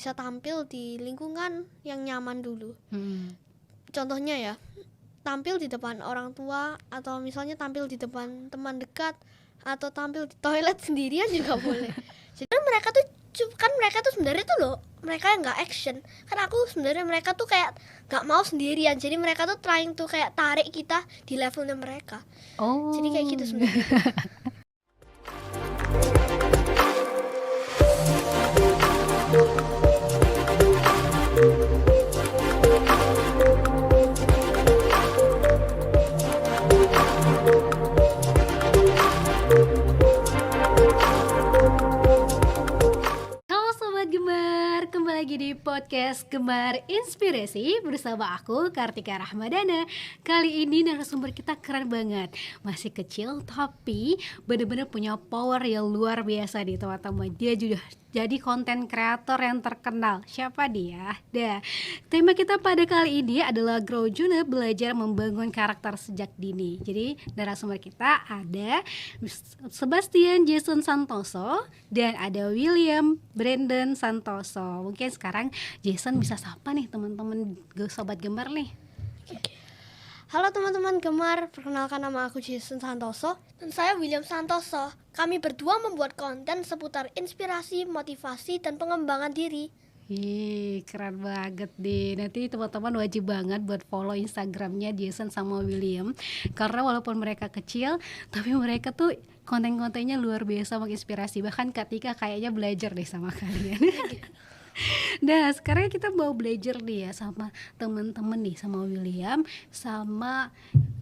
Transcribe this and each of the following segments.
bisa tampil di lingkungan yang nyaman dulu. Contohnya ya, tampil di depan orang tua, atau misalnya tampil di depan teman dekat, atau tampil di toilet sendirian juga boleh. Jadi mereka tuh sebenarnya tuh loh, mereka yang nggak action. Kan aku sebenarnya mereka tuh kayak nggak mau sendirian, jadi mereka tuh trying tuh kayak tarik kita di levelnya mereka. Jadi kayak gitu sebenarnya. Lagi di podcast Gemar Inspirasi bersama aku Kartika Rahmadana. Kali ini narasumber kita keren banget, masih kecil tapi benar-benar punya power yang luar biasa nih teman-teman. Dia juga jadi konten kreator yang terkenal. Siapa dia? Tema kita pada kali ini adalah Grow Juna, belajar membangun karakter sejak dini. Jadi narasumber kita ada Sebastian Jason Santoso dan ada William Brandon Santoso. Mungkin sekarang Jason bisa sapa nih teman-teman sobat Gemar nih. Halo teman-teman Gemar, perkenalkan nama aku Jason Santoso dan saya William Santoso. Kami berdua membuat konten seputar inspirasi, motivasi, dan pengembangan diri. Keren banget deh. Nanti teman-teman wajib banget buat follow Instagramnya Jason sama William, karena walaupun mereka kecil tapi mereka tuh konten-kontennya luar biasa menginspirasi. Bahkan Katika kayaknya belajar deh sama kalian. Nah sekarang kita mau belajar nih ya sama teman-teman nih, sama William sama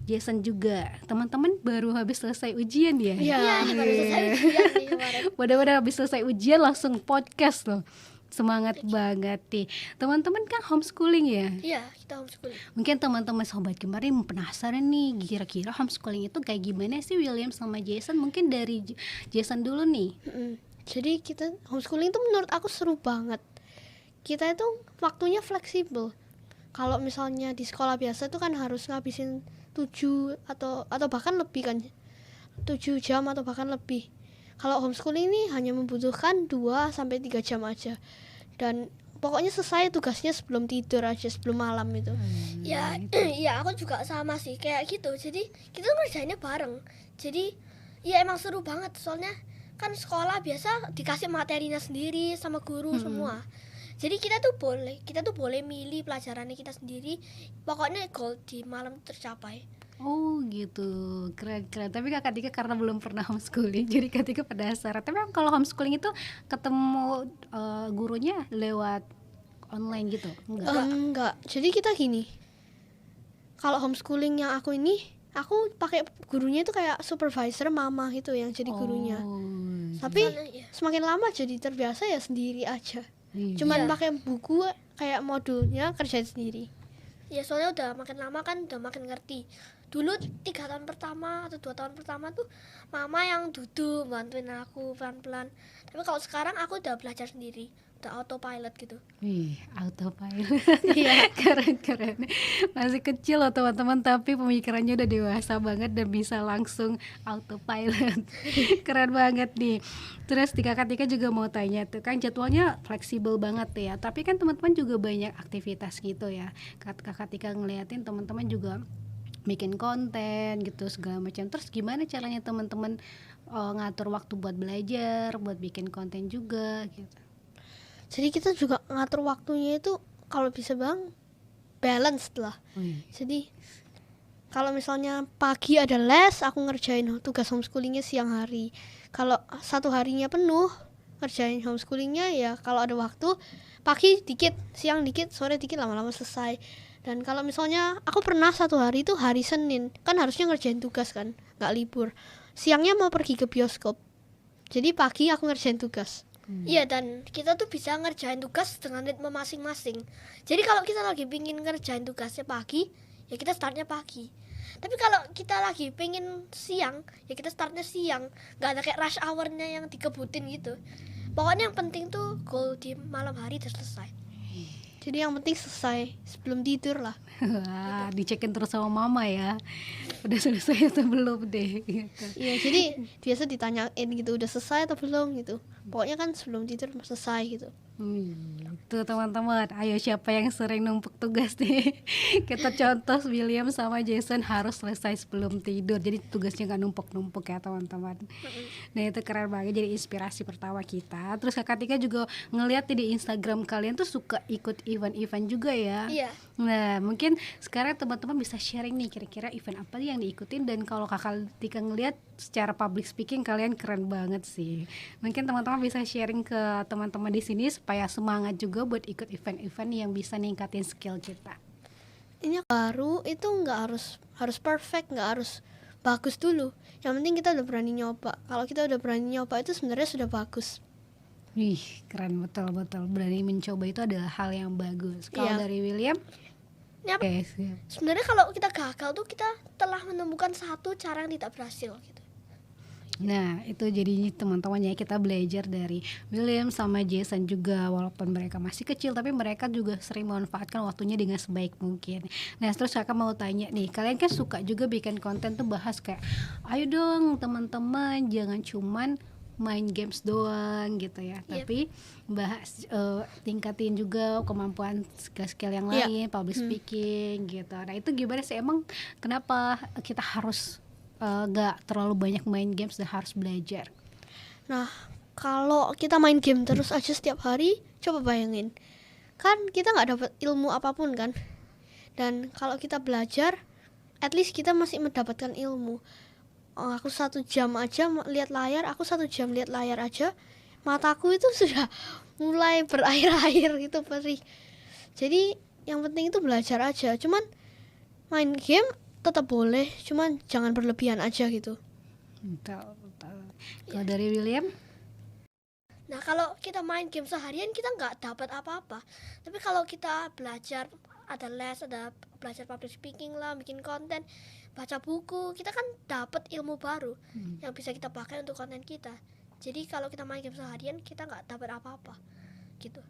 Jason juga. Teman-teman baru habis selesai ujian ya? Iya, baru selesai ujian nih kemarin. Benar-benar habis selesai ujian langsung podcast loh. Semangat banget nih. Teman-teman kan homeschooling ya? Iya, kita homeschooling. Mungkin teman-teman sobat Gemar ini penasaran nih, kira-kira homeschooling itu kayak gimana sih William sama Jason? Mungkin dari Jason dulu nih. Jadi kita homeschooling itu menurut aku seru banget. Kita itu waktunya fleksibel. Kalau misalnya di sekolah biasa itu kan harus ngabisin 7 atau bahkan lebih kan, 7 jam atau bahkan lebih. Kalau homeschooling ini hanya membutuhkan 2-3 jam aja, dan pokoknya selesai tugasnya sebelum tidur aja, sebelum malam itu. Ya aku juga sama sih kayak gitu. Jadi kita ngerjainnya bareng. Jadi ya emang seru banget, soalnya kan sekolah biasa dikasih materinya sendiri sama guru semua. Jadi kita tuh boleh milih pelajarannya kita sendiri. Pokoknya goal di malam tercapai. Oh gitu, keren-keren. Tapi Kak Tika karena belum pernah homeschooling, jadi Kak Tika penasaran. Tapi kalau homeschooling itu ketemu gurunya lewat online gitu? Enggak. Jadi kita gini, kalau homeschooling yang aku pakai gurunya itu kayak supervisor mama gitu yang jadi gurunya. Tapi semakin lama jadi terbiasa ya sendiri aja. Cuman pakai buku kayak modulnya, kerjain sendiri. Ya soalnya udah makin lama kan udah makin ngerti. Dulu 3 tahun pertama atau 2 tahun pertama tuh mama yang duduk bantuin aku pelan-pelan. Tapi kalau sekarang aku udah belajar sendiri, udah autopilot gitu. Autopilot. Iya, keren-keren. Masih kecil loh teman-teman, tapi pemikirannya udah dewasa banget dan bisa langsung autopilot. Keren banget nih. Terus Kakak Tika juga mau tanya tuh kan jadwalnya fleksibel banget ya, tapi kan teman-teman juga banyak aktivitas gitu ya. Kakak Tika ngeliatin teman-teman juga bikin konten gitu segala macam. Terus gimana caranya teman-teman ngatur waktu buat belajar, buat bikin konten juga gitu? Jadi kita juga ngatur waktunya itu kalau bisa bang balance lah. Jadi kalau misalnya pagi ada les, aku ngerjain tugas homeschoolingnya siang hari. Kalau satu harinya penuh ngerjain homeschoolingnya, ya kalau ada waktu pagi dikit, siang dikit, sore dikit, lama-lama selesai. Dan kalau misalnya aku pernah satu hari itu hari Senin, kan harusnya ngerjain tugas kan, nggak libur. Siangnya mau pergi ke bioskop, jadi pagi aku ngerjain tugas. Iya, dan kita tuh bisa ngerjain tugas dengan ritme masing-masing. Jadi kalau kita lagi pingin ngerjain tugasnya pagi, ya kita startnya pagi. Tapi kalau kita lagi pengen siang, ya kita startnya siang. Nggak ada kayak rush hour-nya yang dikebutin gitu. Pokoknya yang penting tuh goal di malam hari udah selesai. Jadi yang penting selesai sebelum tidur lah. Wah, dicekin terus sama mama ya, udah selesai atau belum deh gitu. Iya, jadi biasa ditanyain gitu, udah selesai atau belum gitu. Pokoknya kan sebelum tidur selesai gitu. Tuh teman-teman, ayo siapa yang sering numpuk tugas nih? Kita contoh William sama Jason harus selesai sebelum tidur. Jadi tugasnya nggak numpuk-numpuk ya teman-teman. Nah itu keren banget, jadi inspirasi pertama kita. Terus Kakak Tika juga ngeliat di Instagram kalian tuh suka ikut event-event juga ya. Iya. Nah mungkin sekarang teman-teman bisa sharing nih kira-kira event apa yang diikutin. Dan kalau Kakak Tika ngeliat secara public speaking kalian keren banget sih. Mungkin teman-teman bisa sharing ke teman-teman di sini supaya semangat juga buat ikut event-event yang bisa ningkatin skill kita. Ini baru itu nggak harus perfect, nggak harus bagus dulu. Yang penting kita udah berani nyoba. Kalau kita udah berani nyoba itu sebenarnya sudah bagus. Wih, keren betul-betul. Berani mencoba itu adalah hal yang bagus. Kalau dari William? Ya, Oke, siap. sebenarnya kalau kita gagal tuh kita telah menemukan satu cara yang tidak berhasil gitu. Nah itu jadi teman-teman ya, kita belajar dari William sama Jason juga. Walaupun mereka masih kecil tapi mereka juga sering memanfaatkan waktunya dengan sebaik mungkin. Nah terus kakak mau tanya nih, kalian kan suka juga bikin konten tuh bahas kayak ayo dong teman-teman jangan cuman main games doang gitu ya. Tapi bahas tingkatin juga kemampuan skill-skill yang lain, public speaking gitu. Nah itu gimana sih, emang kenapa kita harus gak terlalu banyak main games dan harus belajar? Nah, kalau kita main game terus aja setiap hari, coba bayangin, kan kita nggak dapat ilmu apapun kan. Dan kalau kita belajar, at least kita masih mendapatkan ilmu. Aku 1 jam aja lihat layar, aku 1 jam lihat layar aja, mataku itu sudah mulai berair-air gitu perih. Jadi yang penting itu belajar aja. Cuman main game tetap boleh, cuman jangan berlebihan aja gitu. Betul. Kalau dari William? Nah kalau kita main game seharian kita nggak dapat apa-apa. Tapi kalau kita belajar, ada les, ada belajar public speaking lah, bikin konten, baca buku, kita kan dapat ilmu baru yang bisa kita pakai untuk konten kita. Jadi kalau kita main game seharian kita nggak dapat apa-apa gitu.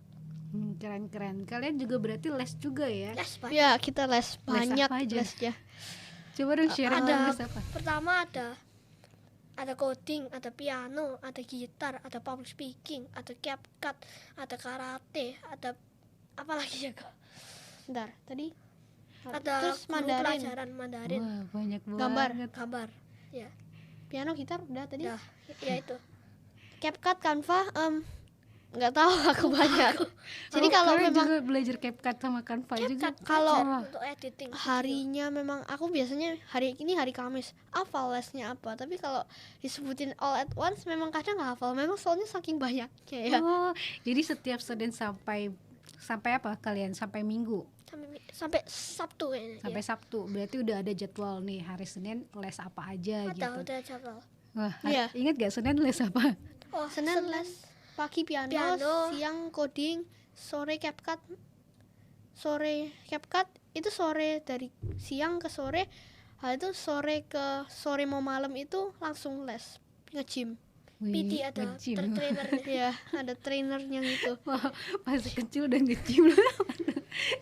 Keren. Kalian juga berarti les juga ya? Les banyak. Ya kita les banyak lesnya. Coba dong sharing les apa? Pertama ada coding, ada piano, ada gitar, ada public speaking, ada CapCut, ada karate, ada apa lagi ya kak? Bentar, tadi ada pelajaran Mandarin. Wah, banyak banget. Gambar. Ya. Piano, gitar udah tadi. Ya itu. CapCut, Canva, nggak tahu aku banyak. Jadi kalau memang juga belajar CapCut sama Canva juga. Kalau untuk editing harinya memang aku biasanya hari ini hari Kamis hafal lesnya apa. Tapi kalau disebutin all at once memang kadang nggak hafal. Memang soalnya saking banyaknya ya. Oh, jadi setiap Senin sampai apa kalian? Sampai Minggu? Sampai Sabtu kayaknya. Sampai Sabtu. Berarti udah ada jadwal nih, hari Senin les apa aja gitu. Udah jadwal. Wah, ingat gak Senin les apa? Oh, Senin les pagi piano, siang coding, sore CapCut. Sore CapCut itu sore dari siang ke sore. Itu sore ke sore mau malam itu langsung les nge-gym. PT ada trainernya. Ya, ada trainernya gitu. Wah, masih kecil udah nge-gym.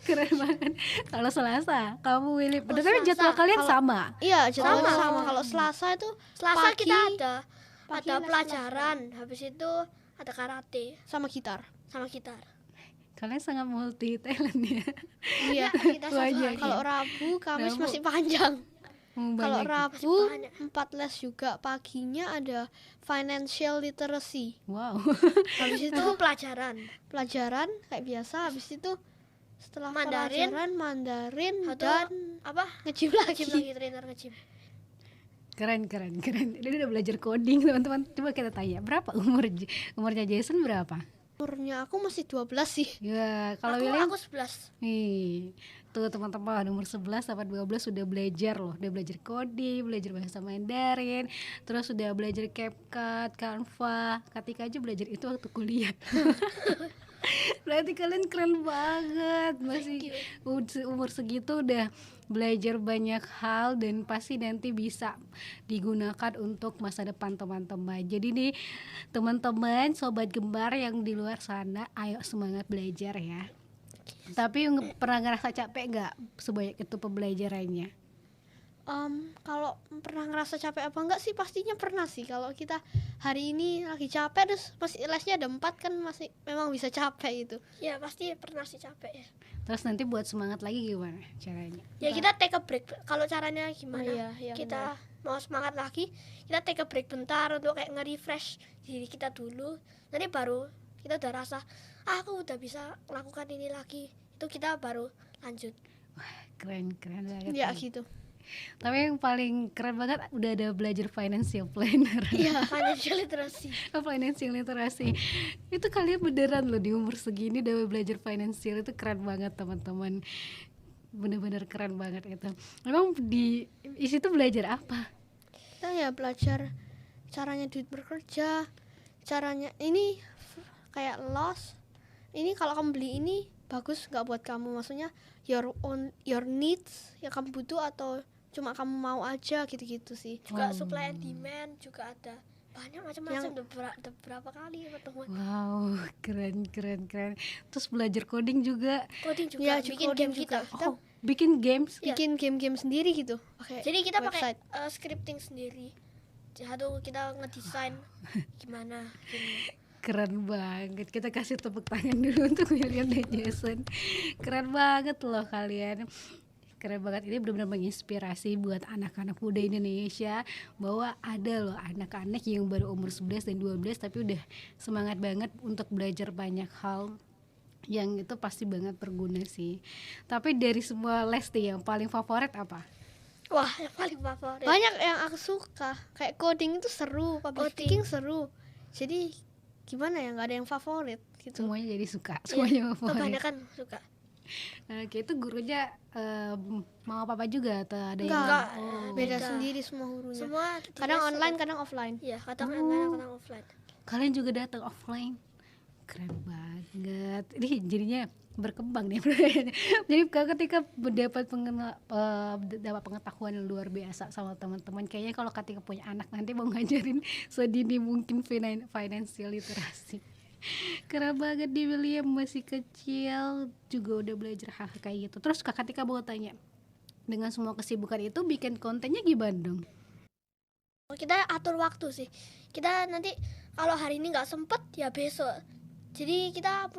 Keren banget. Kalau Selasa, kamu Willy, tapi jadwal kalian sama? Iya, jadwalnya sama. Kalau Selasa itu pagi, kita ada pelajaran, habis itu ada karate sama gitar. Kalian sangat multi talent ya. Iya, kita sama. Kalau Rabu, Kamis masih panjang. Kalau Rabu 4 les juga, paginya ada financial literacy. Wow. Habis itu pelajaran kayak biasa. Habis itu setelah Mandarin dan apa? Nge-gym lagi trainer nge-gym. Keren. Dia udah belajar coding teman-teman. Coba kita tanya, berapa umurnya Jason berapa? Umurnya aku masih 12 sih. Ya, kalau William aku 11. Nih, tuh teman-teman umur 11 sampai 12 sudah belajar loh. Udah belajar coding, belajar bahasa Mandarin, terus sudah belajar CapCut, Canva. Katika aja belajar itu waktu kuliah. Berarti kalian keren banget, masih umur segitu udah belajar banyak hal dan pasti nanti bisa digunakan untuk masa depan teman-teman. Jadi nih teman-teman, sobat gembar yang di luar sana, ayo semangat belajar ya. Tapi pernah ngerasa capek gak sebanyak itu pembelajarannya? Kalau pernah ngerasa capek apa enggak sih, pastinya pernah sih. Kalau kita hari ini lagi capek terus pasti lesnya ada 4 kan, masih memang bisa capek itu. Ya pasti pernah sih capek ya. Terus nanti buat semangat lagi gimana caranya? Ya kita take a break. Kalau caranya gimana? Iya, Kita mau semangat lagi, kita take a break bentar untuk kayak nge-refresh diri kita dulu. Nanti baru kita udah rasa, aku udah bisa melakukan ini lagi. Itu kita baru lanjut. Keren banget. Ya gitu. Tapi yang paling keren banget udah ada belajar financial planner. Iya, financial literacy. Financial literacy. Itu kalian beneran loh di umur segini udah belajar financial, itu keren banget teman-teman. Bener-bener keren banget itu. Emang di situ belajar apa? Kita ya belajar caranya duit bekerja, caranya ini kayak loss. Ini kalau kamu beli ini bagus nggak buat kamu, maksudnya your needs yang kamu butuh atau cuma kamu mau aja, gitu-gitu sih. Juga supply and demand juga ada banyak macam-macam, beberapa kali pertemuan. Wow, keren. Terus belajar coding juga. Coding juga, Ya, bikin coding game juga. kita. Bikin games. Bikin game-game sendiri gitu. Jadi kita pakai website. scripting sendiri. Satu kita ngedesain gimana gamenya. Keren banget. Kita kasih tepuk tangan dulu untuk William dan Jason. Keren banget loh kalian. Keren banget, ini benar-benar menginspirasi buat anak-anak muda Indonesia bahwa ada loh anak-anak yang baru umur 11 dan 12 tapi udah semangat banget untuk belajar banyak hal yang itu pasti banget berguna sih. Tapi dari semua les nih yang paling favorit apa? Wah, yang paling favorit. Banyak yang aku suka, kayak coding itu seru, public speaking seru. Jadi gimana ya, nggak ada yang favorit gitu. Semuanya jadi suka, semuanya favorit. Kebanyakan suka. Oke, itu gurunya mau apa juga atau ada Enggak, yang beda beda. sendiri semua gurunya. Semua Kadang les online, kadang offline. Iya, kadang online, kadang offline. kalian juga datang offline? Keren banget. Ini jadinya berkembang nih. Jadi ketika dapat pengetahuan yang luar biasa sama teman-teman, kayaknya kalau ketika punya anak nanti mau ngajarin sedini mungkin financial literasi. Keren banget di William, masih kecil juga udah belajar hal kayak gitu. Terus ketika mau tanya, dengan semua kesibukan itu bikin kontennya gimana dong? Kita atur waktu sih. Kita nanti kalau hari ini nggak sempet ya besok. Jadi kita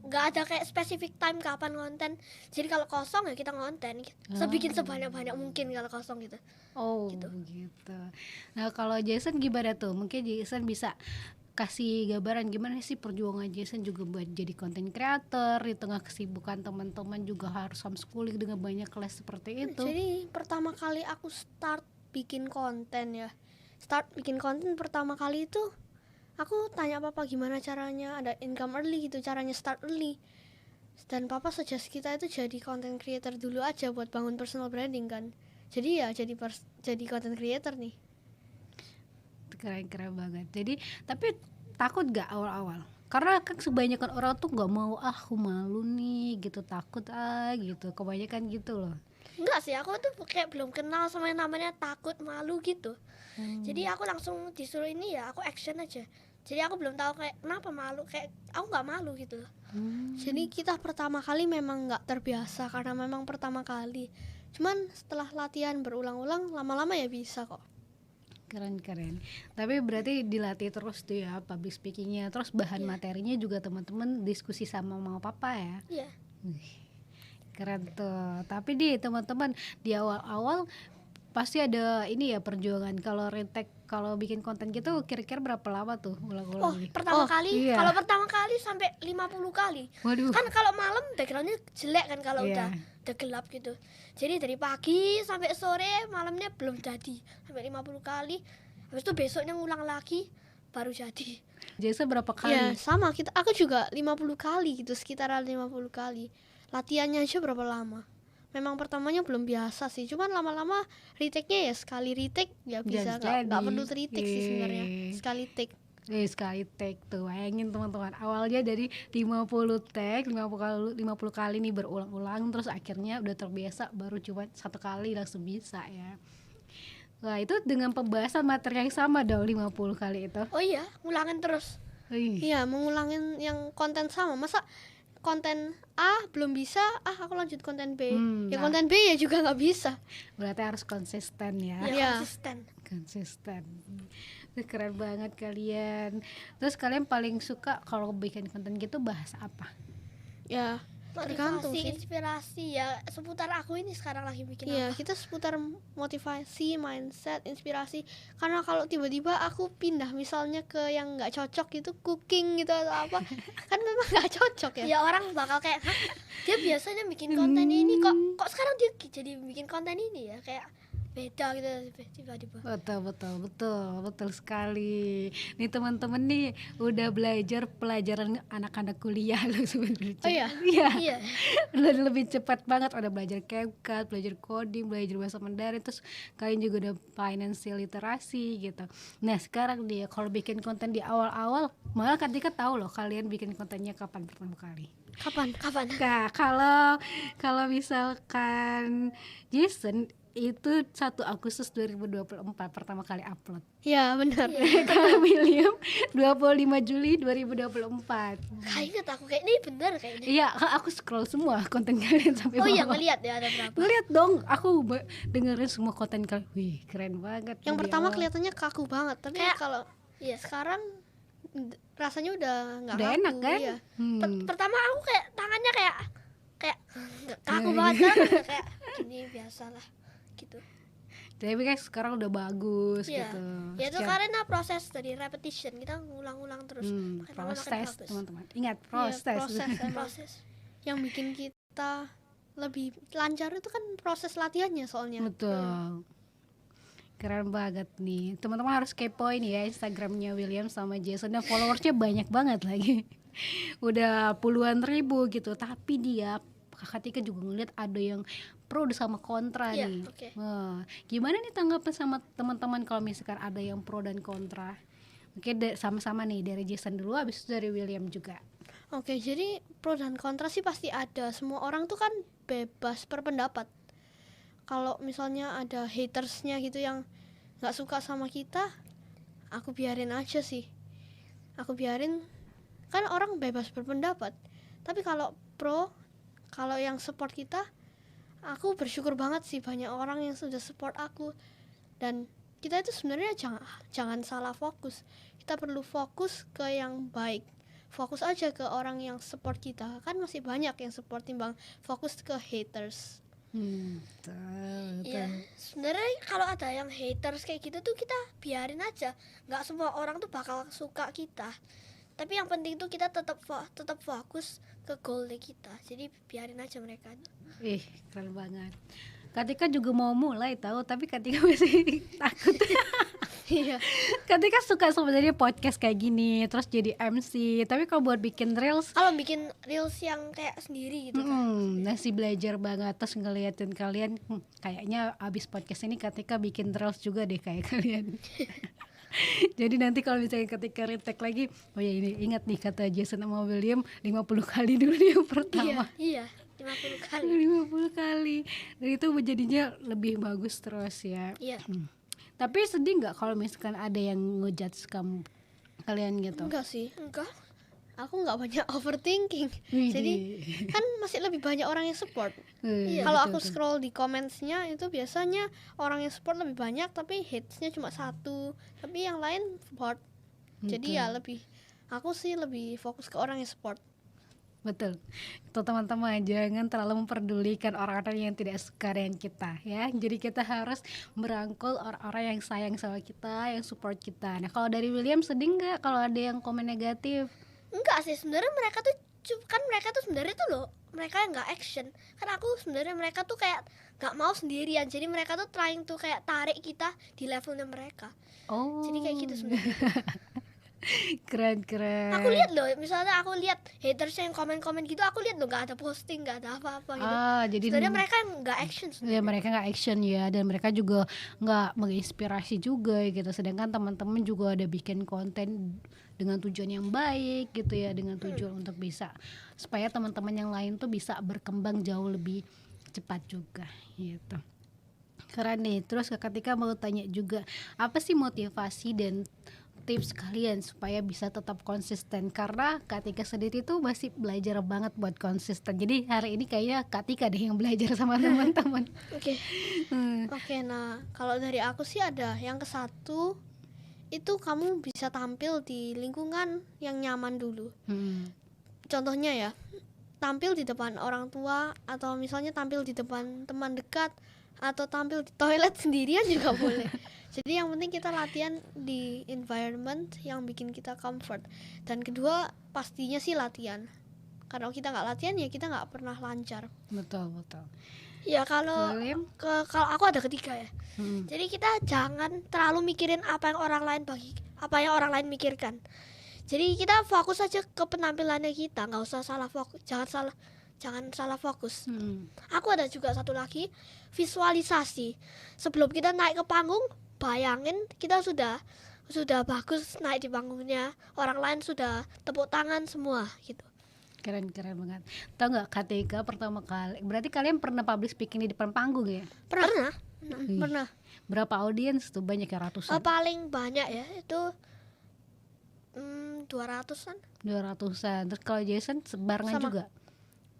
nggak ada kayak specific time kapan konten. Jadi kalau kosong ya kita konten. Bikin sebanyak-banyak mungkin kalau kosong gitu. Oh gitu. Nah kalau Jason gimana tuh? Mungkin Jason bisa kasih gambaran gimana sih perjuangan Jason juga buat jadi content creator di tengah kesibukan teman-teman juga harus homeschooling dengan banyak kelas seperti itu. Jadi pertama kali aku start bikin konten pertama kali itu aku tanya papa gimana caranya ada income early gitu, caranya start early. Dan papa suggest kita itu jadi content creator dulu aja buat bangun personal branding kan. Jadi ya jadi content creator nih. Keren banget. Jadi tapi takut gak awal-awal? Karena kan kebanyakan orang tuh gak mau, aku malu nih gitu, takut gitu, kebanyakan gitu loh. Enggak sih, aku tuh kayak belum kenal sama yang namanya takut, malu gitu. Jadi aku langsung disuruh ini ya, aku action aja. Jadi aku belum tahu kayak kenapa malu, kayak aku nggak malu gitu. Jadi kita pertama kali memang nggak terbiasa karena memang pertama kali. Cuman setelah latihan berulang-ulang, lama-lama ya bisa kok. Keren. Tapi berarti dilatih terus tuh ya public speakingnya. Terus bahan materinya juga teman-teman diskusi sama mama papa ya. Iya. Keren tuh. Tapi di teman-teman di awal-awal pasti ada ini ya perjuangan. Kalau bikin konten gitu kira-kira berapa lama tuh ulang-ulang? Pertama kali, iya. kalau pertama kali sampai 50 kali. Waduh. Kan kalau malam backgroundnya jelek kan kalau udah gelap gitu. Jadi dari pagi sampai sore malamnya belum jadi sampai 50 kali. Habis itu besoknya ngulang lagi baru jadi. Jasa berapa kali? Ya sama, aku juga 50 kali gitu, sekitaran 50 kali. Latihannya aja berapa lama. Memang pertamanya belum biasa sih, cuman lama-lama retake-nya ya sekali retake ya bisa, nggak perlu retake sih sebenarnya, sekali take. Sekali take tuh, bayangin teman-teman, awalnya dari 50 take 50 kali nih berulang-ulang, terus akhirnya udah terbiasa baru cuma satu kali langsung bisa ya. Wah itu dengan pembahasan materi yang sama dong 50 kali itu. Oh iya, ngulangin terus. Iya, mengulangin yang konten sama. Masa konten A belum bisa, aku lanjut konten B. Nah. Konten B ya juga nggak bisa. Berarti harus konsisten ya. Iya. Konsisten. Keren banget kalian. Terus kalian paling suka kalau bikin konten gitu bahas apa? Ya tergantung Motivasi, sih. inspirasi ya seputar aku ini sekarang lagi bikin Iya, apa. kita seputar motivasi, mindset, inspirasi. Karena kalau tiba-tiba aku pindah misalnya ke yang nggak cocok gitu, cooking gitu atau apa, kan memang nggak cocok ya. Ya orang bakal kayak, "Hah, dia biasanya bikin konten ini kok sekarang dia jadi bikin konten ini ya?" Kayak beda gitu tiba-tiba. Betul sekali. Nih teman-teman nih udah belajar pelajaran anak-anak kuliah loh sebenarnya. Oh iya? Iya. Lebih cepat banget, udah belajar CapCut, belajar coding, belajar bahasa Mandarin, terus kalian juga udah financial literasi gitu. Nah sekarang dia kalau bikin konten di awal-awal, malah Kartika tahu loh kalian bikin kontennya kapan pertama kali. Kapan? Nah, kalau misalkan Jason itu 1 Agustus 2024 pertama kali upload. Ya benar. Kalau William 25 Juli 2024. Kayaknya aku kayak ini bener kayaknya. Iya, aku scroll semua konten kalian sampai Oh iya, bawah. ngeliat ya ada berapa. Ngeliat dong, aku dengerin semua konten kalian. Wih, keren banget. Yang di pertama awal. kelihatannya kaku banget, tapi Kayak- kalau Iya. sekarang rasanya udah nggak Udah kaku. enak kan? Iya. Pertama aku kayak tangannya kayak kaku banget kan, kayak gini biasalah gitu. Tapi kan sekarang udah bagus Iya. gitu. Ya itu Secara- karena proses dari repetition, kita ngulang-ulang terus. Makin lama makin proses bagus. teman-teman. Ingat Iya, proses. proses emang. Proses. Yang bikin kita lebih lancar itu kan proses latihannya soalnya. Betul. Keren banget nih. Teman-teman harus kepoin ya Instagramnya William sama Jason, dan followersnya banyak banget lagi. Udah puluhan ribu gitu. Tapi dia Kakak Tika juga ngeliat ada yang pro sama kontra Iya, nih. oke. Wah, gimana nih tanggapan sama teman-teman kalau misalkan ada yang pro dan kontra? Oke, sama-sama nih dari Jason dulu, habis itu dari William juga. Oke, jadi pro dan kontra sih pasti ada. Semua orang tuh kan bebas berpendapat. Kalau misalnya ada hatersnya gitu yang nggak suka sama kita, aku biarin aja sih. Aku biarin, kan orang bebas berpendapat. Tapi kalau pro, kalau yang support kita, aku bersyukur banget sih banyak orang yang sudah support aku. Dan kita itu sebenarnya jangan salah fokus. Kita perlu fokus ke yang baik. Fokus aja ke orang yang support kita. Kan masih banyak yang support timbang fokus ke haters. Betul. Iya, sebenarnya kalau ada yang haters kayak gitu tuh kita biarin aja. Nggak semua orang tuh bakal suka kita. Tapi yang penting tuh kita tetap fokus ke goalnya kita. Jadi biarin aja mereka. Ih, keren banget. Katika juga mau mulai tahu, tapi Katika masih takut. Iya. Katika suka sebenarnya podcast kayak gini, terus jadi MC. Tapi kalau buat bikin reels, Kalau bikin reels yang kayak sendiri gitu kan. masih belajar banget. Terus ngeliatin kalian, kayaknya abis podcast ini Katika bikin reels juga deh kayak kalian. Jadi nanti kalau misalnya ketika retake lagi, oh ya ini ingat nih kata Jason sama William, 50 kali dulu yang pertama. Iya, 50 kali. 50 kali. Dan itu jadinya lebih bagus terus ya. Iya. Tapi sedih nggak kalau misalkan ada yang ngejudge kalian gitu? Enggak sih. Enggak. Aku nggak banyak overthinking. Widih. Jadi kan masih lebih banyak orang yang support. Iya, Kalau betul, aku betul. scroll di comments-nya itu biasanya orang yang support lebih banyak, tapi hate-nya cuma 1. Tapi yang lain support. Jadi ya lebih, aku sih lebih fokus ke orang yang support. Betul. Itu teman-teman, jangan terlalu memperdulikan orang-orang yang tidak suka dengan kita ya. Jadi kita harus merangkul orang-orang yang sayang sama kita, yang support kita. Nah kalau dari William sedih nggak kalau ada yang komen negatif? Enggak sih, sebenarnya mereka tuh mereka tuh sebenarnya tuh loh, mereka nggak action. Kan aku sebenarnya mereka tuh kayak nggak mau sendirian. Jadi mereka tuh trying tuh kayak tarik kita di levelnya mereka. Oh, Jadi kayak gitu sebenarnya. keren. Aku lihat loh, misalnya aku lihat haters yang komen-komen gitu, aku lihat loh nggak ada posting, nggak ada apa-apa gitu. Jadi Sebenarnya mereka nggak action ya sebenarnya. mereka nggak action ya, dan mereka juga nggak menginspirasi juga gitu. Sedangkan teman-teman juga ada bikin konten dengan tujuan yang baik gitu ya, dengan tujuan untuk bisa supaya teman-teman yang lain tuh bisa berkembang jauh lebih cepat juga gitu. Keren nih. Terus Kak Tika mau tanya juga, apa sih motivasi dan tips kalian supaya bisa tetap konsisten? Karena Kak Tika sendiri tuh masih belajar banget buat konsisten. Jadi hari ini kayaknya Kak Tika deh yang belajar sama teman-teman. Oke. Oke, nah kalau dari aku sih ada yang ke satu itu kamu bisa tampil di lingkungan yang nyaman dulu. Contohnya ya, tampil di depan orang tua atau misalnya tampil di depan teman dekat atau tampil di toilet sendirian juga boleh. Jadi yang penting kita latihan di environment yang bikin kita comfort. Dan kedua pastinya sih latihan. Kalau kita nggak latihan ya kita nggak pernah lancar. Betul. Ya kalau Kalian? kalau aku ada ketiga ya. Jadi kita jangan terlalu mikirin apa yang orang lain mikirkan. Jadi kita fokus aja ke penampilannya kita, nggak usah salah fokus, jangan salah fokus. Aku ada juga satu lagi, visualisasi. Sebelum kita naik ke panggung, bayangin kita sudah bagus naik di panggungnya, orang lain sudah tepuk tangan semua gitu. Keren banget. Tahu nggak Kak Tika pertama kali? Berarti kalian pernah public speaking di depan panggung ya? Pernah. Pernah. Berapa audiens tuh? Banyak ya, ratusan? Paling banyak ya itu 200-an 200-an. Terus kalau Jason barengan Sama. juga?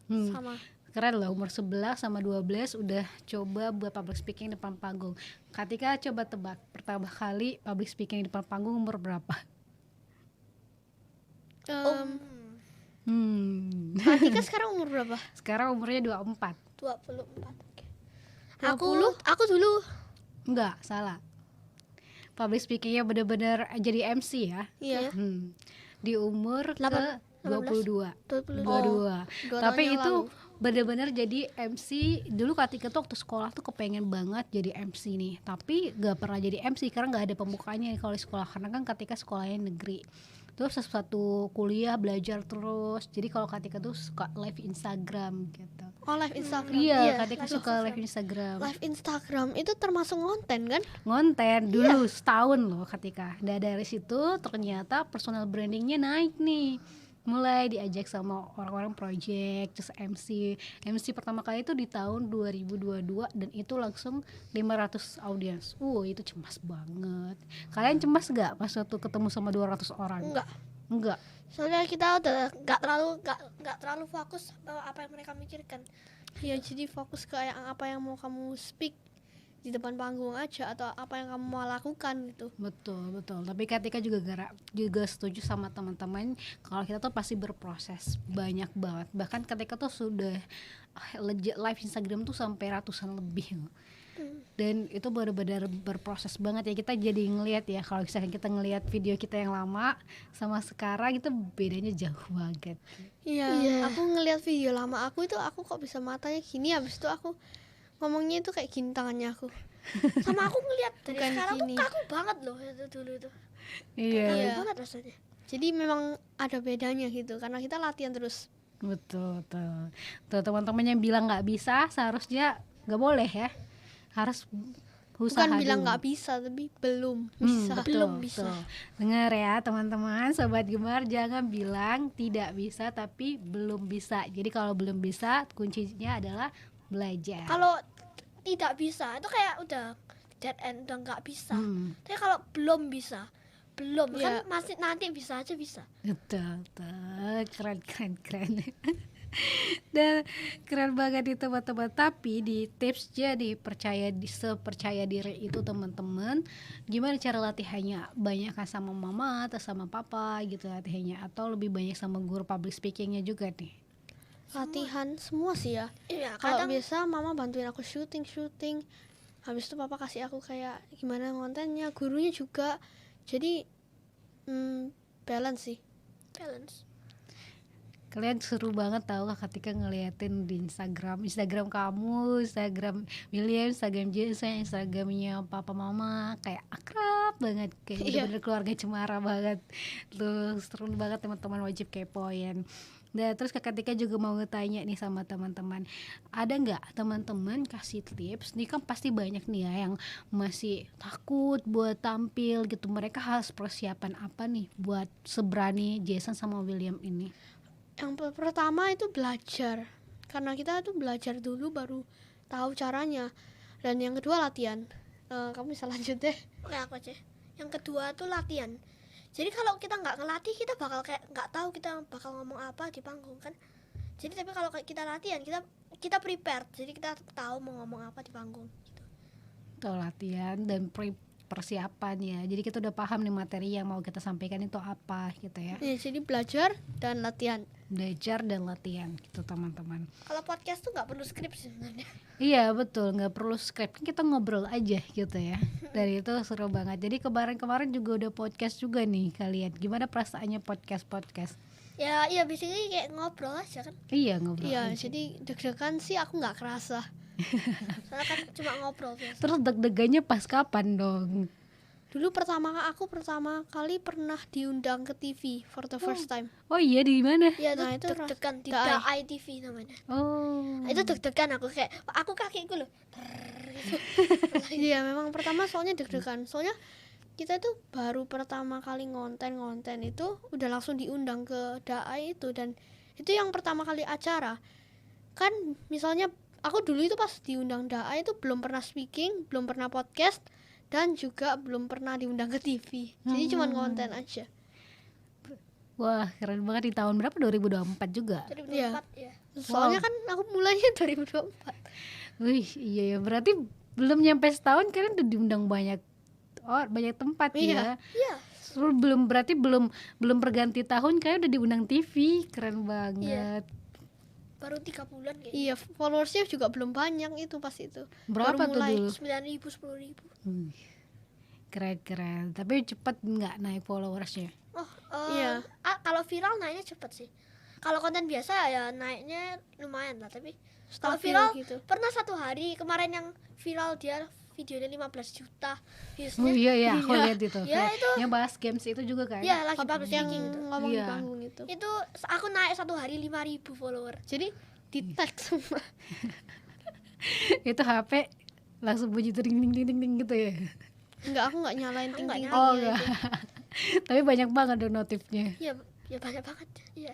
Sama. Keren loh, umur 11 sama 12 udah coba buat public speaking depan panggung. Ketika coba tebak, pertama kali public speaking di depan panggung umur berapa? Atika sekarang umur berapa? Sekarang umurnya 24. 24. Oke. 20? Aku dulu Enggak, salah. Public speakingnya bener-bener jadi MC ya. Iya. Di umur ke 22. 22. 22. 2 Tapi tahun yang itu lalu. bener-bener jadi MC. Dulu ketika tuh waktu sekolah tuh kepengen banget jadi MC nih, tapi gak pernah jadi MC karena gak ada pembukanya kalau di sekolah, karena kan ketika sekolahnya negeri. Terus satu kuliah belajar terus, jadi kalau ketika tuh suka live Instagram gitu. Oh, live Instagram. Iya, ketika suka live Instagram. Live Instagram itu termasuk konten kan? Ngonten dulu setahun loh ketika. Dan dari situ ternyata personal brandingnya naik nih. Mulai diajak sama orang-orang project, terus MC pertama kali itu di tahun 2022 dan itu langsung 500 audiens. Itu cemas banget. Kalian cemas gak pas waktu ketemu sama 200 orang? Enggak. Soalnya kita udah nggak terlalu fokus apa yang mereka mikirkan. Ya, jadi fokus ke apa yang mau kamu speak di depan panggung aja atau apa yang kamu mau lakukan gitu. Betul. Tapi ketika juga setuju sama teman-teman kalau kita tuh pasti berproses banyak banget. Bahkan ketika tuh sudah legit live Instagram tuh sampai ratusan lebih. Dan itu benar-benar berproses banget ya. Kita jadi ngelihat ya, kalau misalkan kita ngelihat video kita yang lama sama sekarang itu bedanya jauh banget. Iya. Aku ngelihat video lama aku itu aku kok bisa matanya gini, habis itu aku ngomongnya itu kayak gini tangannya aku. Sama aku ngeliat dari Bukan sekarang gini. tuh kaku banget loh itu dulu itu. Iya. Kaku banget rasanya. Jadi memang ada bedanya gitu karena kita latihan terus. Betul. Tuh teman-teman yang bilang nggak bisa seharusnya nggak boleh ya. Harus usaha Bukan bilang dulu. nggak bisa, tapi belum bisa. Belum bisa. Dengar ya teman-teman, sobat Gemar, jangan bilang tidak bisa tapi belum bisa. Jadi kalau belum bisa kuncinya adalah belajar. Kalau tidak bisa itu kayak udah dead end, udah nggak bisa. Tapi kalau belum bisa, belum Iya. kan masih nanti bisa aja bisa. Betul. Keren. Dan keren banget itu teman-teman. Tapi di tips jadi sepercaya diri itu teman-teman, gimana cara latihannya? Banyak kan sama mama atau sama papa gitu latihannya, atau lebih banyak sama guru public speakingnya juga nih? Latihan semua sih ya. Iya, Kalau kadang biasa mama bantuin aku syuting, habis itu papa kasih aku kayak gimana kontennya, gurunya juga. Jadi balance sih. balance. Kalian seru banget tau ketika ngeliatin di Instagram kamu, Instagram William, Instagram Jason, Instagramnya papa mama, kayak akrab banget, kayak bener-bener keluarga cemara banget. Tuh seru banget, teman-teman wajib kepoin. Dan terus ketika juga mau ngetanya nih sama teman-teman, ada nggak teman-teman kasih tips? Nih kan pasti banyak nih ya yang masih takut buat tampil gitu. Mereka harus persiapan apa nih buat seberani Jason sama William ini? Yang pertama itu belajar, karena kita tuh belajar dulu baru tahu caranya. Dan yang kedua latihan. Kamu bisa lanjut deh. Oke, aku aja. Yang kedua tuh latihan. Jadi kalau kita nggak ngelatih, kita bakal kayak nggak tahu kita bakal ngomong apa di panggung kan. Jadi tapi kalau kayak kita latihan, kita prepare, jadi kita tahu mau ngomong apa di panggung gitu. Tuh latihan dan persiapan ya. Jadi kita udah paham nih materi yang mau kita sampaikan itu apa gitu ya. Ya, jadi belajar dan latihan. Belajar dan latihan gitu teman-teman. Kalau podcast tuh nggak perlu skrip sebenarnya. Iya betul, nggak perlu script, kita ngobrol aja gitu ya. Dari itu seru banget. Jadi kemarin juga udah podcast juga nih kalian. Gimana perasaannya podcast? Ya iya basically kayak ngobrol aja kan. Iya ngobrol. Iya, aja. jadi deg-degan sih aku nggak kerasa. Soalnya kan cuma ngobrol biasa. Terus deg-degannya pas kapan dong? Dulu aku pertama kali pernah diundang ke TV for the first time. Oh iya di mana? Ya Nah, itu itu deg-degan di Daai. Daai TV namanya. Oh. Itu deg-degan aku kakiku loh. Iya, memang pertama soalnya deg-degan. Soalnya kita tuh baru pertama kali ngonten itu udah langsung diundang ke Daai itu, dan itu yang pertama kali acara. Kan misalnya aku dulu itu pas diundang Daai itu belum pernah speaking, belum pernah podcast, dan juga belum pernah diundang ke TV. Jadi cuman konten aja. Wah keren banget. Di tahun berapa? 2024 juga. 2004 ya. Soalnya kan aku mulainya 2024. Wih iya ya, berarti belum nyampe setahun kalian udah diundang banyak tempat ya. Iya. Berarti belum berganti tahun kalian udah diundang TV. Keren banget. Baru 3 bulan kayaknya. Iya, followersnya juga belum banyak itu pas itu. Berapa Baru tuh mulai. dulu? 9.000, 10.000. Keren. Tapi cepet nggak naik followersnya? Oh, Iya. Kalau viral naiknya cepet sih. Kalau konten biasa ya naiknya lumayan lah, tapi kalau Stabil viral gitu. pernah satu hari kemarin yang viral dia videonya 15 juta Oh viewsnya. iya aku Iya. lihat itu. Ya, Kayak itu. yang bahas games itu juga kan? Iya, lagi public Yang speaking itu. ngomong di Iya. panggung itu. Itu aku naik satu hari 5.000 follower. Jadi di tag semua. Itu HP langsung bunyi ting gitu ya. Enggak, aku enggak nyalain Aku nggak ting-ting. nyalain. Oh iya, enggak. Tapi banyak banget dong notifnya. Ya banyak banget. Iya.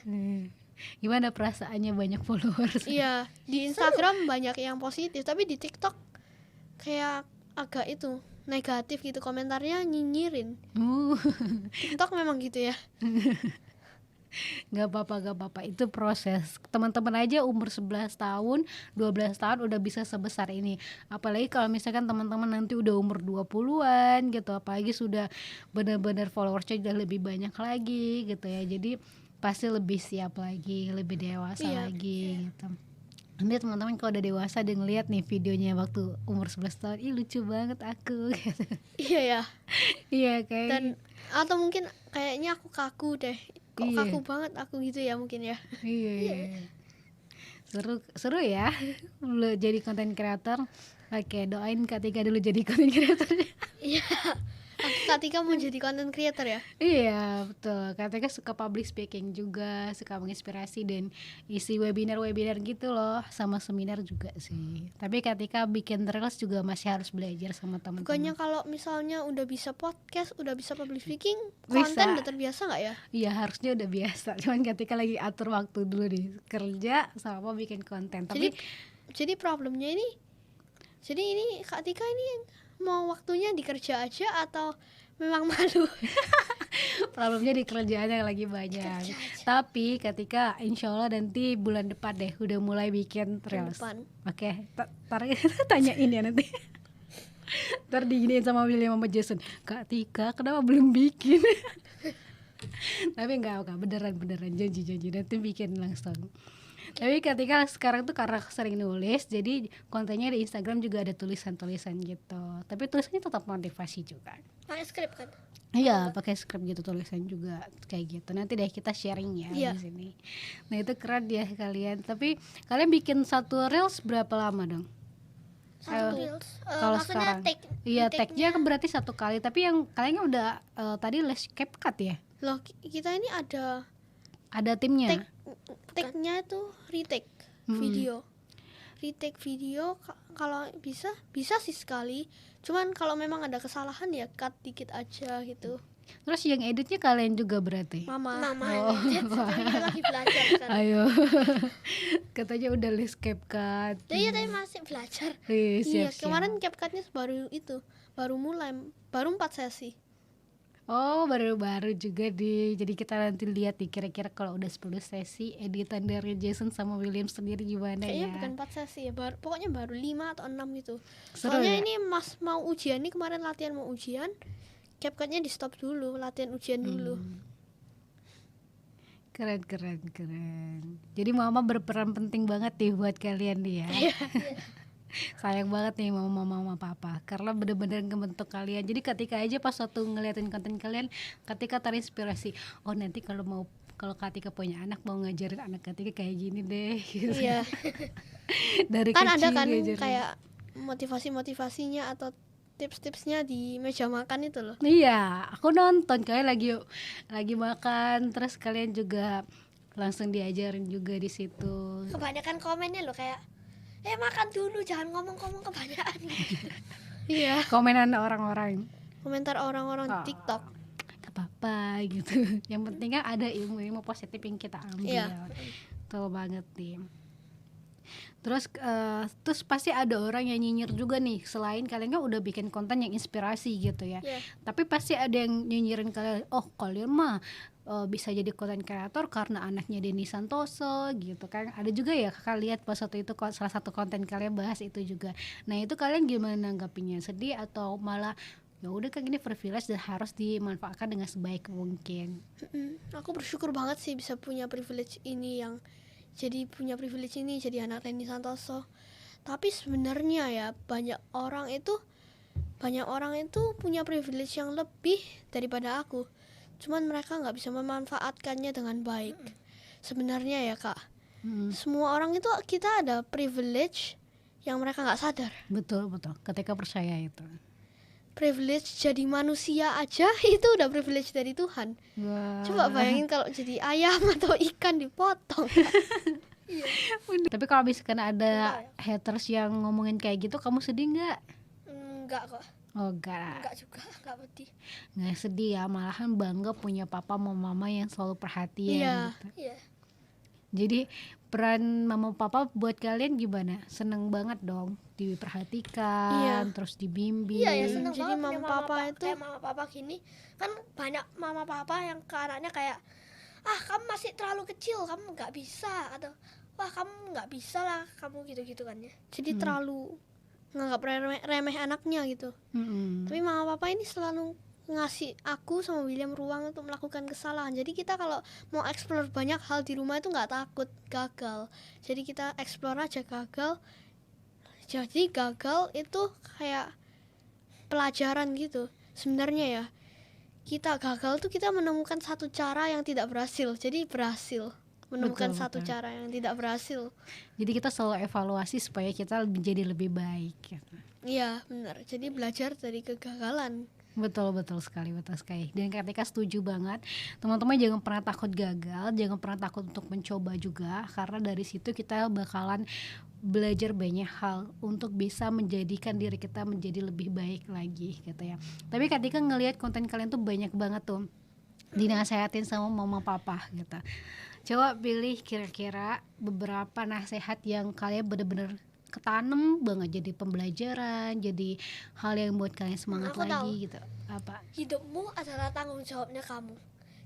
Gimana perasaannya banyak followers? Iya, di Instagram banyak yang positif, tapi di TikTok kayak agak itu negatif gitu, komentarnya nyinyirin. TikTok memang gitu ya. Gak apa-apa, itu proses. Teman-teman aja umur 11 tahun 12 tahun udah bisa sebesar ini. Apalagi kalau misalkan teman-teman nanti udah umur 20-an gitu, apalagi sudah benar-benar followersnya udah lebih banyak lagi gitu ya. Jadi pasti lebih siap lagi, lebih dewasa Iya. lagi gitu. Nanti teman-teman kalau udah dewasa udah ngeliat nih videonya waktu umur 11 tahun, ih lucu banget aku gitu. Iya ya. Iya kayak Dan atau mungkin kayaknya aku kaku deh. Kok Iya. kaku banget aku gitu ya mungkin ya. iya. Seru ya lu jadi konten creator. Oke, doain Kak Tika dulu jadi konten creator. Iya. Kak Tika mau jadi content creator ya? Iya betul, Kak Tika suka public speaking juga, suka menginspirasi dan isi webinar gitu loh, sama seminar juga sih. Tapi Kak Tika bikin reels juga masih harus belajar sama Bukannya teman-teman. kalau misalnya udah bisa podcast, udah bisa public speaking, Bisa. konten udah terbiasa nggak ya? Iya harusnya udah biasa, cuman Kak Tika lagi atur waktu dulu nih, kerja sama bikin konten. Tapi Jadi problemnya ini, jadi ini Kak Tika ini mau waktunya di kerja aja atau memang malu? problemnya di kerjaannya lagi banyak. Tapi ketika insya Allah nanti bulan depan deh udah mulai bikin reels. Depan. Oke, tanyain ya nanti. Ntar diginiin sama William sama Jason, Kak Tika kenapa belum bikin? Tapi enggak, beneran janji nanti bikin langsung. Tapi ketika sekarang tuh karena sering nulis, jadi kontennya di Instagram juga ada tulisan-tulisan gitu. Tapi tulisannya tetap motivasi juga. Pakai skrip kan? Iya, pakai skrip gitu, tulisan juga kayak gitu. Nanti deh kita sharing ya Iya. di sini. Nah itu keren ya kalian. Tapi kalian bikin satu reels berapa lama dong? Satu reels. Kalau Maksudnya sekarang, take-nya iya tag-nya kan berarti satu kali. Tapi yang kalian udah tadi les CapCut ya? Loh, kita ini ada Ada timnya. take-nya itu retake video. Retake video kalau bisa sih sekali. Cuman kalau memang ada kesalahan ya cut dikit aja gitu. Terus yang editnya kalian juga berarti? Mama. Mama edit, tapi kita lagi belajar kan. Ayo. Katanya udah les CapCut. Iya, tapi masih belajar. Iya, Siap-siap. kemarin CapCutnya baru mulai, baru 4 sesi. Oh, baru-baru juga di. Jadi kita nanti lihat nih kira-kira kalau udah 10 sesi editan dari Jason sama William sendiri gimana Kayaknya ya. bukan 4 sesi ya, pokoknya baru 5 atau 6 gitu. Seru Soalnya ya? ini Mas mau ujian nih, kemarin latihan mau ujian, CapCut-nya di stop dulu, latihan ujian dulu. Keren. Jadi mama berperan penting banget nih buat kalian nih ya. Sayang banget nih mama papa karena bener-bener ngebentuk kalian. Jadi ketika aja pas waktu ngeliatin konten kalian, ketika terinspirasi, oh nanti kalau Katika punya anak mau ngajarin anak Katika kayak gini deh gitu. Iya. Dari Kan ada kecil kan diajarin. kayak motivasinya atau tips-tipsnya di meja makan itu loh. Iya, aku nonton kalian lagi makan, terus kalian juga langsung diajarin juga di situ. Kebanyakan komennya loh kayak makan dulu, jangan ngomong-ngomong kebanyakan. Iya. Komenan orang-orang, Komentar orang-orang TikTok. gak apa-apa gitu. Yang penting kan ada ilmu-ilmu positif yang kita ambil. Iya. Betul banget nih. Terus pasti ada orang yang nyinyir juga nih. Selain kalian kan udah bikin konten yang inspirasi gitu ya. Iya. Tapi pasti ada yang nyinyirin kalian. Oh kalian mah bisa jadi konten kreator karena anaknya Denny Santoso gitu kan. Ada juga ya kakak lihat pas waktu itu salah satu konten kalian bahas itu juga. Nah itu kalian gimana nanggapinya? Sedih atau malah ya udah kan gini privilege dan harus dimanfaatkan dengan sebaik mungkin? Aku bersyukur banget sih bisa punya privilege ini, punya privilege ini jadi anak Denny Santoso. Tapi sebenarnya ya banyak orang itu punya privilege yang lebih daripada aku. Cuman mereka nggak bisa memanfaatkannya dengan baik. Sebenarnya ya kak, semua orang itu kita ada privilege yang mereka nggak sadar. Betul ketika percaya itu. Privilege jadi manusia aja itu udah privilege dari Tuhan. Wah. Coba bayangin kalau jadi ayam atau ikan dipotong. Tapi kalau misalkan ada haters yang ngomongin kayak gitu, kamu sedih nggak? Enggak kok. Oh enggak Juga, enggak pedih. Nggak sedih ya, malahan bangga punya papa sama mama yang selalu perhatian gitu. Iya. Jadi peran mama papa buat kalian gimana? Seneng banget dong diperhatikan, terus dibimbing. Iya ya, seneng Jadi banget mama punya papa itu kayak mama papa gini. Kan banyak mama papa yang ke anaknya kayak kamu masih terlalu kecil, kamu nggak bisa, atau wah kamu nggak bisa lah, kamu gitu-gitu kan ya. jadi terlalu nganggap remeh anaknya gitu. Tapi mama papa ini selalu ngasih aku sama William ruang untuk melakukan kesalahan. Jadi kita kalau mau explore banyak hal di rumah itu nggak takut gagal. Jadi kita explore aja gagal. Jadi gagal itu kayak pelajaran gitu. Sebenarnya ya kita gagal tuh kita menemukan satu cara yang tidak berhasil. Jadi berhasil menemukan satu cara yang tidak berhasil. Jadi kita selalu evaluasi supaya kita menjadi lebih baik gitu. Iya benar. Jadi belajar dari kegagalan. Betul sekali. Dan Katika setuju banget, teman-teman jangan pernah takut gagal, jangan pernah takut untuk mencoba juga, karena dari situ kita bakalan belajar banyak hal untuk bisa menjadikan diri kita menjadi lebih baik lagi gitu ya. Tapi Katika ngelihat konten kalian tuh banyak banget tuh dinasehatin sama mama papa gitu. Coba pilih kira-kira beberapa nasihat yang kalian bener-bener ketanem banget jadi pembelajaran, jadi hal yang buat kalian semangat Aku lagi tahu. gitu. Apa? Hidupmu adalah tanggung jawabnya kamu.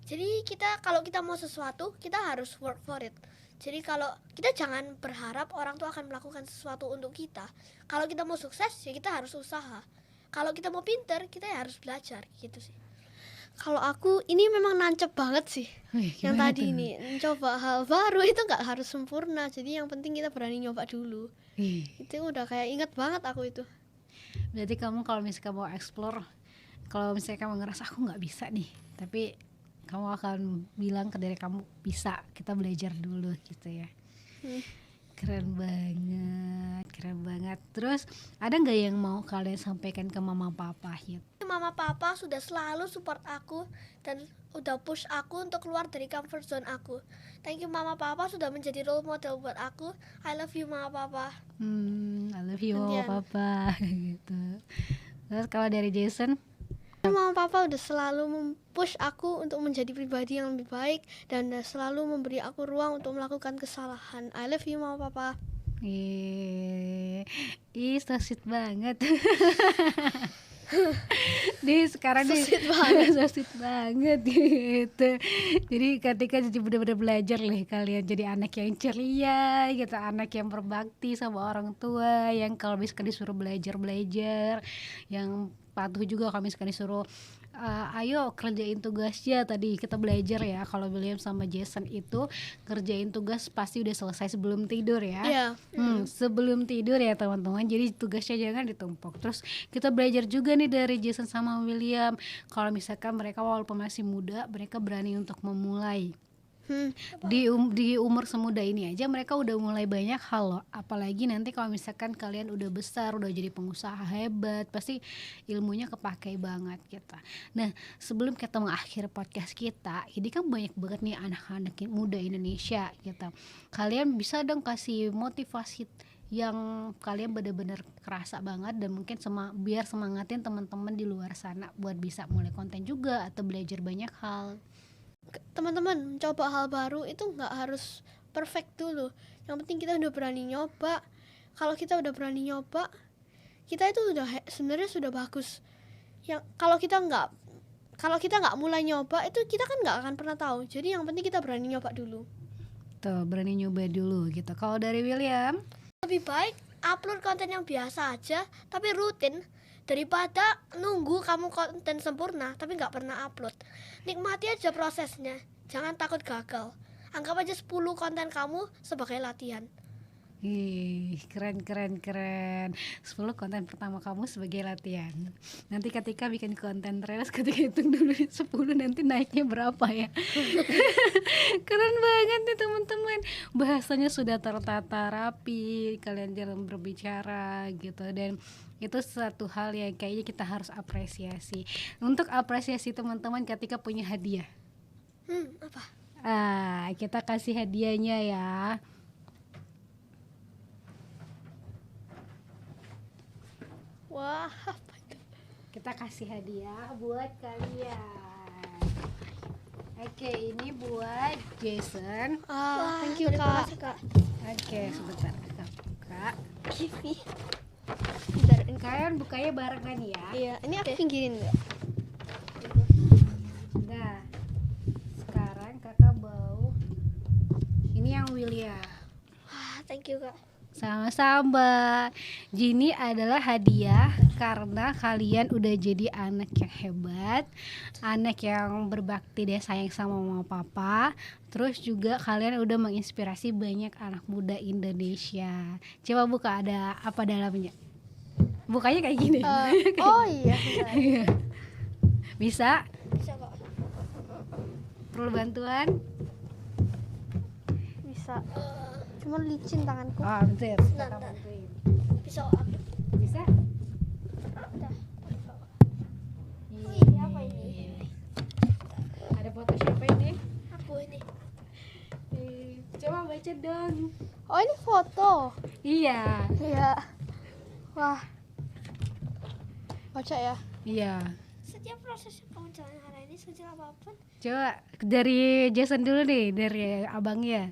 Jadi kalau kita mau sesuatu, kita harus work for it. Jadi kalau kita jangan berharap orang tuh akan melakukan sesuatu untuk kita. Kalau kita mau sukses, ya kita harus usaha. Kalau kita mau pinter, kita ya harus belajar gitu sih. Kalau aku ini memang nancep banget sih. Yang Gimana tadi tuh? ini coba hal baru itu nggak harus sempurna. Jadi yang penting kita berani nyoba dulu. Itu udah kayak inget banget aku itu. Berarti kamu kalau misalkan mau explore, kalau misalnya kamu ngerasa aku nggak bisa nih, tapi kamu akan bilang ke diri kamu bisa, kita belajar dulu gitu ya. Keren banget. Terus ada nggak yang mau kalian sampaikan ke mama papa gitu? Mama papa sudah selalu support aku dan udah push aku untuk keluar dari comfort zone aku. Thank you mama papa sudah menjadi role model buat aku. I love you mama papa. I love you mama Gantian. papa gitu. Terus kalau dari Jason? Mama papa udah selalu mempush aku untuk menjadi pribadi yang lebih baik dan udah selalu memberi aku ruang untuk melakukan kesalahan. I love you mama papa. So sweet banget. Nih sekarang nih So sweet banget. so sweet banget gitu. Jadi ketika jadi benar-benar belajar nih kalian jadi anak yang ceria gitu, anak yang berbakti sama orang tua, yang kalau misalkan disuruh belajar, yang patuh juga kalau misalkan disuruh ayo kerjain tugasnya. Tadi kita belajar ya kalau William sama Jason itu kerjain tugas pasti udah selesai sebelum tidur ya. Iya. Sebelum tidur ya teman-teman, jadi tugasnya jangan ditumpuk. Terus kita belajar juga nih dari Jason sama William, kalau misalkan mereka walaupun masih muda, mereka berani untuk memulai. Di umur semuda ini aja mereka udah mulai banyak hal loh, apalagi nanti kalau misalkan kalian udah besar, udah jadi pengusaha hebat, pasti ilmunya kepakai banget gitu. Nah, sebelum kita mengakhiri podcast kita, ini kan banyak banget nih anak-anak muda Indonesia gitu. Kalian bisa dong kasih motivasi yang kalian benar-benar kerasa banget, dan mungkin biar semangatin teman-teman di luar sana buat bisa mulai konten juga atau belajar banyak hal. Teman-teman, coba hal baru itu nggak harus perfect dulu. Yang penting kita udah berani nyoba. Kalau kita udah berani nyoba, kita itu sebenarnya sudah bagus. Kalau kita nggak mulai nyoba, itu kita kan nggak akan pernah tahu. Jadi yang penting kita berani nyoba dulu. Tuh, berani nyoba dulu gitu. Kalau dari William, Lebih baik upload konten yang biasa aja tapi rutin, daripada nunggu kamu konten sempurna tapi nggak pernah upload. Nikmati aja prosesnya, jangan takut gagal. Anggap aja 10 konten kamu sebagai latihan. ih, keren. 10 konten pertama kamu sebagai latihan. Nanti ketika bikin konten terus, ketika hitung dulu 10 nanti naiknya berapa ya. Keren banget nih teman-teman. Bahasanya sudah tertata rapi, kalian jarang berbicara gitu, dan itu satu hal yang kayaknya kita harus apresiasi. Untuk apresiasi teman-teman ketika punya hadiah. Apa? Kita kasih hadiahnya ya. Wah, apa itu? Kita kasih hadiah buat kalian. Oke, ini buat Jason. Wah, thank you terima Kak. kasih, Kak. Oke, sebentar kita buka. Kiwi. Bentar, ini Kalian bukanya barengan ya. iya, ini aku pinggirin nggak? Nah, sekarang kakak bau. Ini yang William. Wah, thank you, Kak. Sama-sama. Gini adalah hadiah karena kalian udah jadi anak yang hebat, anak yang berbakti dan sayang sama mama papa. Terus juga kalian udah menginspirasi banyak anak muda Indonesia. Coba buka, ada apa dalamnya? Bukanya kayak gini. Oh iya, bentar. Bisa? Bisa, Kak. Perlu bantuan? Bisa. Cuman licin tanganku. Oh, bentar. Bentar. Kakak bantuin. Bisa, Kak. Bisa? Udah. Iya. Ini apa ini? Ada foto siapa ini? Aku ini. Coba baca dong. Oh, ini foto. Iya. Iya. Wah. Baca ya. Iya. Setiap proses yang kamu jalani hari ini, sekecil apapun, Coba dari Jason dulu nih, dari abangnya.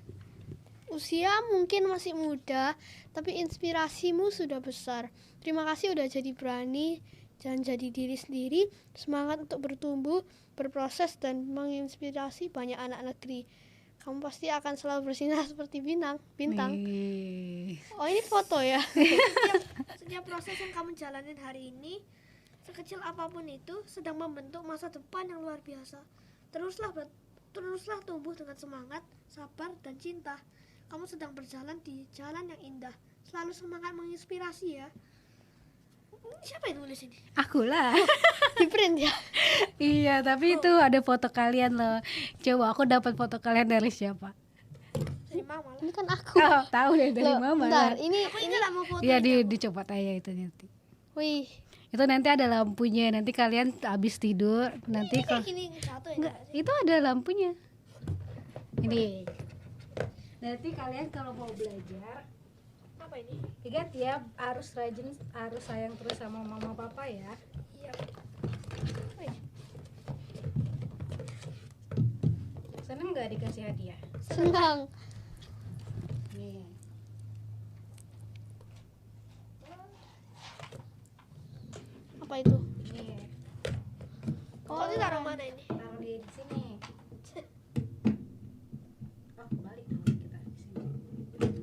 Usia mungkin masih muda, tapi inspirasimu sudah besar. Terima kasih udah jadi berani, jangan jadi diri sendiri, semangat untuk bertumbuh, berproses, dan menginspirasi banyak anak negeri. Kamu pasti akan selalu bersinar seperti bintang. Nih. Oh, ini foto ya. setiap proses yang kamu jalanin hari ini, sekecil apapun itu, sedang membentuk masa depan yang luar biasa. Teruslah tumbuh dengan semangat, sabar, dan cinta. Kamu sedang berjalan di jalan yang indah. Selalu semangat menginspirasi ya. Siapa yang nulis ini? Aku lah. Di print ya. Iya, tapi itu ada foto kalian loh. Coba aku dapat foto kalian dari siapa? Dari mama lah. Ini kan aku. Oh, tahu deh dari Loh, mama. bentar, lah. Aku ini lah mau foto. Iya, dicopot aja itu nanti. Wih. Itu nanti ada lampunya. Nanti kalian habis tidur, nanti Kayak gini jatuh ya. enggak, itu ada lampunya. Ini. Nanti kalian kalau mau belajar, Apa ini? ingat ya, harus rajin, harus sayang terus sama mama papa ya. Iya. Seneng nggak dikasih hadiah? Senang. Nih. Apa itu? Ini mana ini? Taruh di sini. Oh, balik dong kita di sini.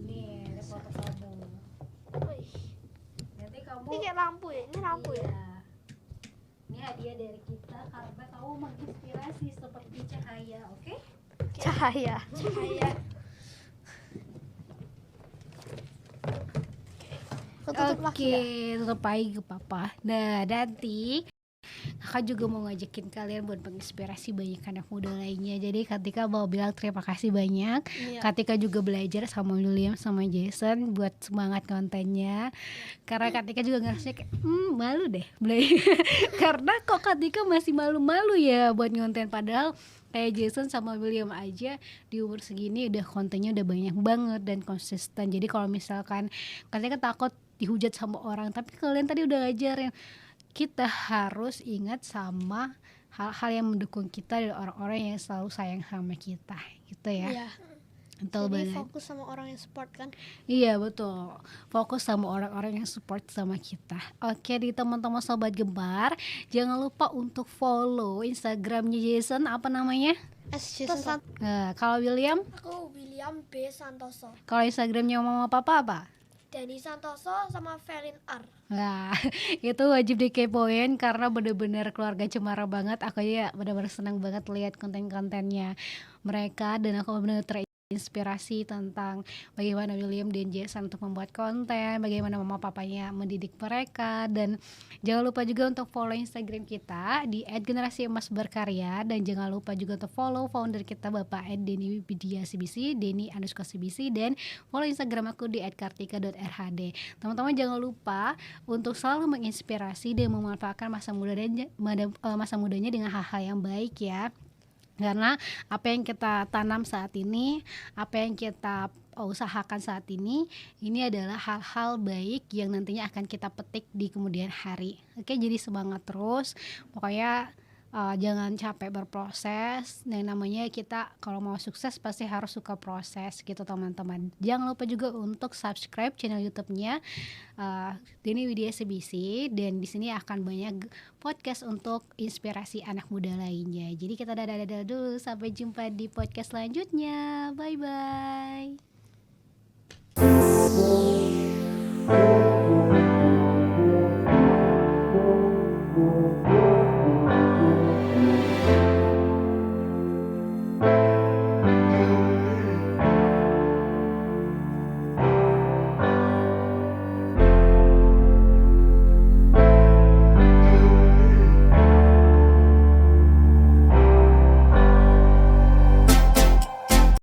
Nih, ada foto kamu. Wih, Nanti kamu ini kayak lampu ya, ini lampu ya. Iya. Ini hadiah dari kita karena kamu menginspirasi seperti cahaya, oke? Cahaya. Cahaya. Ketutup lagi ya. Tutup lagi ke papa. Nah, nanti kakak juga mau ngajakin kalian buat menginspirasi banyak anak muda lainnya. Jadi Katika mau bilang terima kasih banyak. Iya. Katika juga belajar sama William sama Jason buat semangat kontennya. Karena Katika juga ngerasa kayak malu deh karena kok Katika masih malu-malu ya buat konten, padahal kayak Jason sama William aja di umur segini udah kontennya udah banyak banget dan konsisten. Jadi kalau misalkan Katika takut dihujat sama orang, tapi kalian tadi udah ngajarin kita harus ingat sama hal-hal yang mendukung kita dan orang-orang yang selalu sayang sama kita gitu ya. Iya. Betul Jadi banget. fokus sama orang yang support kan. Iya betul, fokus sama orang-orang yang support sama kita. Oke, di teman-teman sobat gembar, jangan lupa untuk follow Instagramnya Jason, apa namanya? Jason Nah, kalau William, Aku William B Santoso, kalau Instagramnya mama papa apa? Denny Santoso sama Felin R. Nah, itu wajib dikepoin karena bener-bener keluarga cemara banget. Aku ya bener-bener senang banget lihat konten-kontennya mereka, dan aku bener-bener terinspirasi tentang bagaimana William dan Jason untuk membuat konten, bagaimana mama papanya mendidik mereka. Dan jangan lupa juga untuk follow Instagram kita di @generasi_emas_berkarya, dan jangan lupa juga untuk follow founder kita Bapak Denny Widya CBC, Denny_CBC, dan follow Instagram aku di @kartika.rhd. Teman-teman jangan lupa untuk selalu menginspirasi dan memanfaatkan masa mudanya dengan hal-hal yang baik ya. Karena apa yang kita tanam saat ini, apa yang kita usahakan saat ini adalah hal-hal baik yang nantinya akan kita petik di kemudian hari. Oke, jadi semangat terus. Pokoknya jangan capek berproses. Nah, namanya kita kalau mau sukses pasti harus suka proses gitu teman-teman. Jangan lupa juga untuk subscribe channel YouTube-nya Denny Widya CBC, dan di sini akan banyak podcast untuk inspirasi anak muda lainnya. Jadi kita dadah dulu, sampai jumpa di podcast selanjutnya. Bye bye.